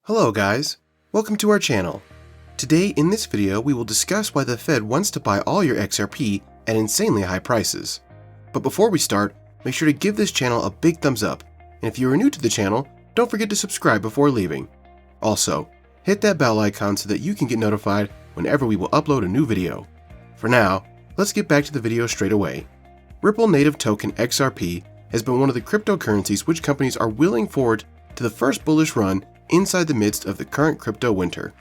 Hello guys, welcome to our channel. Today in this video we will discuss why the Fed wants to buy all your XRP at insanely high prices. But before we start, make sure to give this channel a big thumbs up, and if you are new to the channel, don't forget to subscribe before leaving. Also, hit that bell icon so that you can get notified whenever we will upload a new video. For now, let's get back to the video straight away. Ripple native token XRP has been one of the cryptocurrencies which companies are willing forward to the first bullish run inside the midst of the current crypto winter.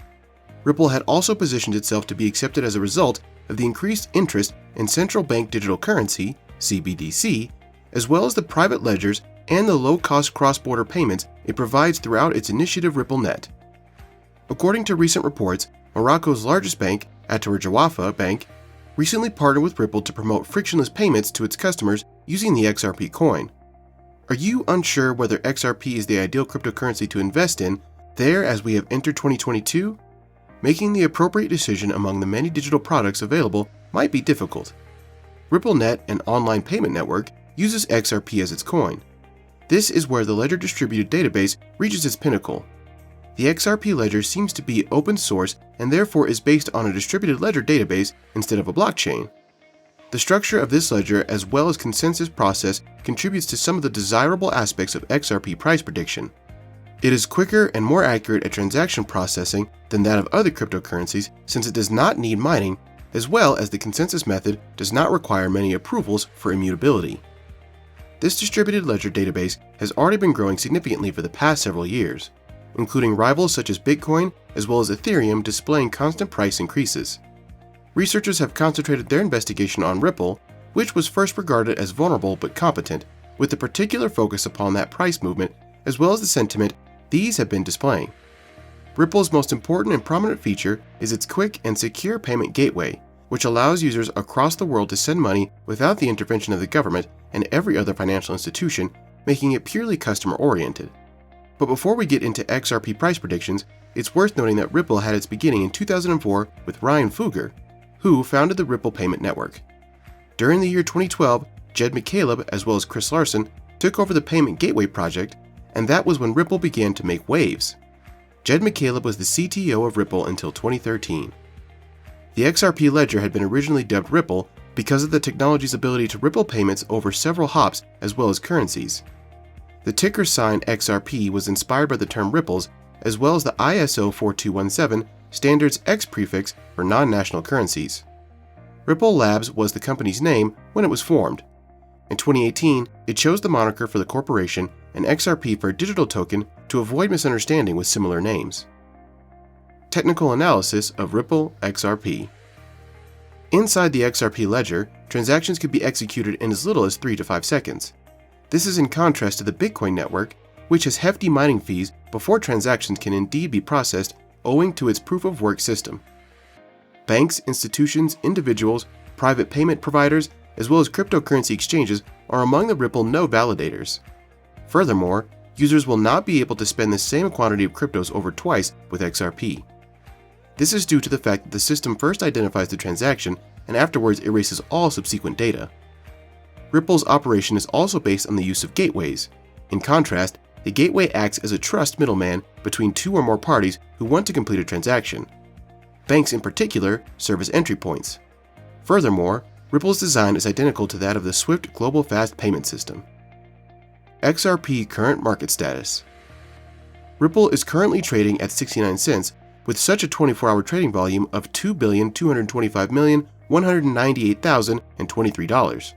Ripple had also positioned itself to be accepted as a result of the increased interest in central bank digital currency, CBDC, as well as the private ledgers and the low-cost cross-border payments it provides throughout its initiative Ripplenet. According to recent reports, Morocco's largest bank, Attijariwafa Bank, recently partnered with Ripple to promote frictionless payments to its customers using the XRP coin. Are you unsure whether XRP is the ideal cryptocurrency to invest in there as we have entered 2022? Making the appropriate decision among the many digital products available might be difficult. Ripplenet, an online payment network, uses XRP as its coin. This is where the ledger distributed database reaches its pinnacle. The XRP ledger seems to be open source and therefore is based on a distributed ledger database instead of a blockchain. The structure of this ledger as well as consensus process contributes to some of the desirable aspects of XRP price prediction. It is quicker and more accurate at transaction processing than that of other cryptocurrencies since it does not need mining, as well as the consensus method does not require many approvals for immutability. This distributed ledger database has already been growing significantly for the past several years, including rivals such as Bitcoin as well as Ethereum displaying constant price increases. Researchers have concentrated their investigation on Ripple, which was first regarded as vulnerable but competent, with a particular focus upon that price movement as well as the sentiment these have been displaying. Ripple's most important and prominent feature is its quick and secure payment gateway, which allows users across the world to send money without the intervention of the government and every other financial institution, making it purely customer-oriented. But before we get into XRP price predictions, it's worth noting that Ripple had its beginning in 2004 with Ryan Fugger, who founded the Ripple Payment Network. During the year 2012, Jed McCaleb as well as Chris Larson took over the Payment Gateway project, and that was when Ripple began to make waves. Jed McCaleb was the CTO of Ripple until 2013. The XRP ledger had been originally dubbed Ripple because of the technology's ability to ripple payments over several hops as well as currencies. The ticker sign XRP was inspired by the term ripples as well as the ISO 4217 standards X prefix for non-national currencies. Ripple Labs was the company's name when it was formed. In 2018, it chose the moniker for the corporation and XRP for a digital token to avoid misunderstanding with similar names. Technical analysis of Ripple XRP. Inside the XRP ledger, transactions could be executed in as little as 3 to 5 seconds. This is in contrast to the Bitcoin network, which has hefty mining fees before transactions can indeed be processed owing to its proof-of-work system. Banks, institutions, individuals, private payment providers, as well as cryptocurrency exchanges are among the Ripple node validators. Furthermore, users will not be able to spend the same quantity of cryptos over twice with XRP. This is due to the fact that the system first identifies the transaction and afterwards erases all subsequent data. Ripple's operation is also based on the use of gateways. In contrast, a gateway acts as a trust middleman between two or more parties who want to complete a transaction. Banks in particular serve as entry points. Furthermore, Ripple's design is identical to that of the Swift Global Fast Payment System. XRP current market status. Ripple is currently trading at 69 cents with such a 24-hour trading volume of $2,225,198,023.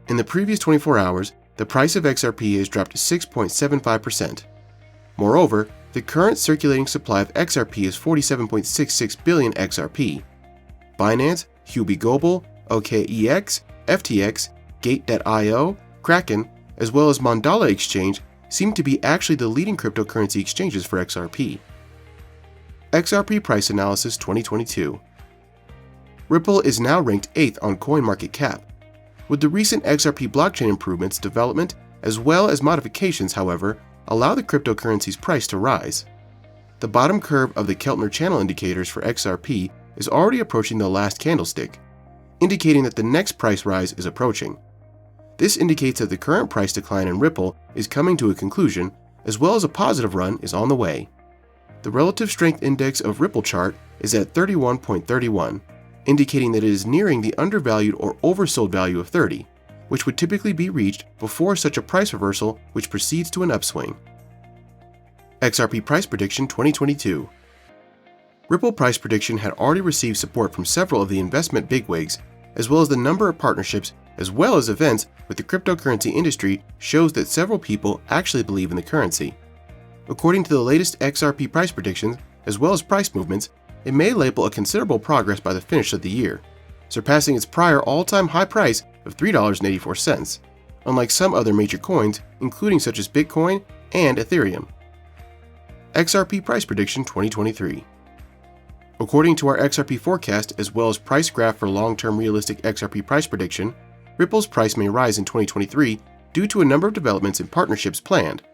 In the previous 24 hours, the price of XRP has dropped 6.75%. Moreover, the current circulating supply of XRP is 47.66 billion XRP. Binance, Huobi Global, OKEX, FTX, Gate.io, Kraken, as well as Mandala Exchange seem to be actually the leading cryptocurrency exchanges for XRP. XRP Price Analysis 2022. Ripple is now ranked 8th on CoinMarketCap. With the recent XRP blockchain improvements, development, as well as modifications, however, allow the cryptocurrency's price to rise. The bottom curve of the Keltner channel indicators for XRP is already approaching the last candlestick, indicating that the next price rise is approaching. This indicates that the current price decline in Ripple is coming to a conclusion, as well as a positive run is on the way. The relative strength index of Ripple chart is at 31.31, indicating that it is nearing the undervalued or oversold value of 30, which would typically be reached before such a price reversal which proceeds to an upswing. XRP price prediction 2022. Ripple price prediction had already received support from several of the investment bigwigs, as well as the number of partnerships as well as events with the cryptocurrency industry shows that several people actually believe in the currency. According to the latest XRP price predictions, as well as price movements, it may label a considerable progress by the finish of the year, surpassing its prior all-time high price of $3.84, unlike some other major coins, including such as Bitcoin and Ethereum. XRP price prediction 2023. According to our XRP forecast as well as price graph for long-term realistic XRP price prediction, Ripple's price may rise in 2023 due to a number of developments and partnerships planned.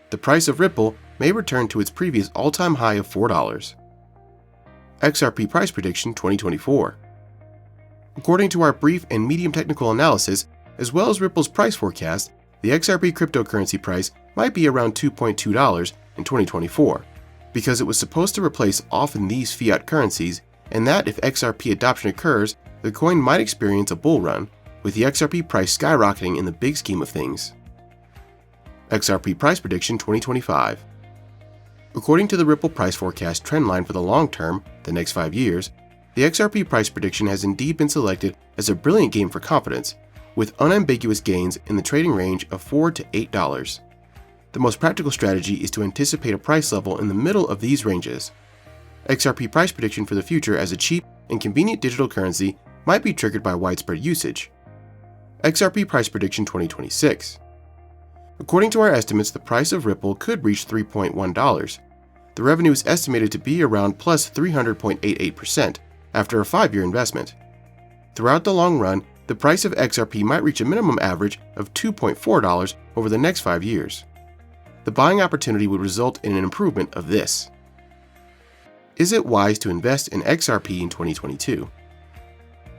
The price of Ripple may return to its previous all-time high of $4. XRP price prediction 2024. According to our brief and medium technical analysis, as well as Ripple's price forecast, the XRP cryptocurrency price might be around $2.2 in 2024, because it was supposed to replace often these fiat currencies, and that if XRP adoption occurs, the coin might experience a bull run, with the XRP price skyrocketing in the big scheme of things. XRP price prediction 2025. According to the Ripple price forecast trendline for the long term, the next 5 years, the XRP price prediction has indeed been selected as a brilliant game for confidence, with unambiguous gains in the trading range of $4 to $8. The most practical strategy is to anticipate a price level in the middle of these ranges. XRP price prediction for the future as a cheap and convenient digital currency might be triggered by widespread usage. XRP price prediction 2026. According to our estimates, the price of Ripple could reach $3.1. The revenue is estimated to be around plus 300.88% after a 5-year investment. Throughout the long run, the price of XRP might reach a minimum average of $2.4 over the next 5 years. The buying opportunity would result in an improvement of this. Is it wise to invest in XRP in 2022?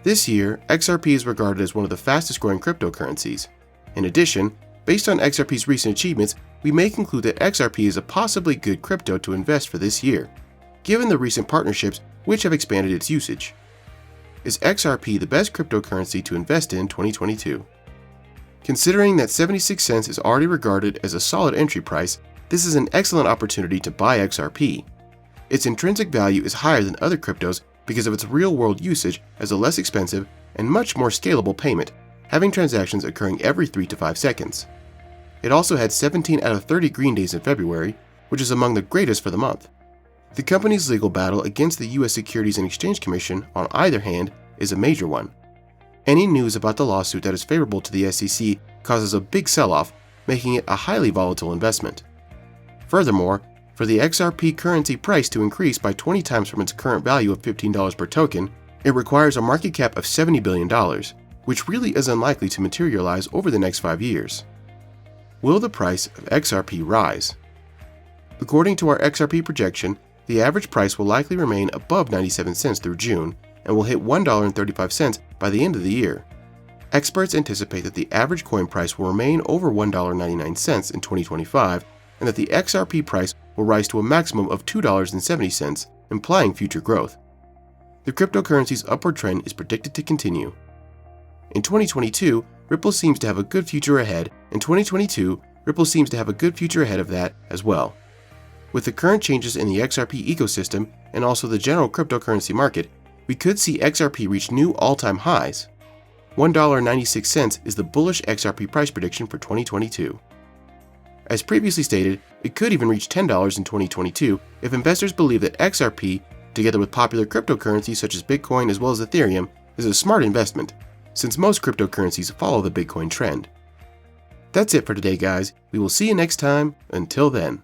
This year, XRP is regarded as one of the fastest growing cryptocurrencies. In addition, based on XRP's recent achievements, we may conclude that XRP is a possibly good crypto to invest for this year, given the recent partnerships which have expanded its usage. Is XRP the best cryptocurrency to invest in 2022? Considering that 76 cents is already regarded as a solid entry price, this is an excellent opportunity to buy XRP. Its intrinsic value is higher than other cryptos because of its real-world usage as a less expensive and much more scalable payment, having transactions occurring every 3 to 5 seconds. It also had 17 out of 30 green days in February, which is among the greatest for the month. The company's legal battle against the U.S. Securities and Exchange Commission, on either hand, is a major one. Any news about the lawsuit that is favorable to the SEC causes a big sell-off, making it a highly volatile investment. Furthermore, for the XRP currency price to increase by 20 times from its current value of $15 per token, it requires a market cap of $70 billion, which really is unlikely to materialize over the next 5 years. Will the price of XRP rise? According to our XRP projection, the average price will likely remain above 97 cents through June and will hit $1.35 by the end of the year. Experts anticipate that the average coin price will remain over $1.99 in 2025 and that the XRP price will rise to a maximum of $2.70, implying future growth. The cryptocurrency's upward trend is predicted to continue. In 2022, Ripple seems to have a good future ahead, and 2022, Ripple seems to have a good future ahead of that as well. With the current changes in the XRP ecosystem and also the general cryptocurrency market, we could see XRP reach new all-time highs. $1.96 is the bullish XRP price prediction for 2022. As previously stated, it could even reach $10 in 2022 if investors believe that XRP, together with popular cryptocurrencies such as Bitcoin as well as Ethereum, is a smart investment, since most cryptocurrencies follow the Bitcoin trend. That's it for today, guys. We will see you next time. Until then.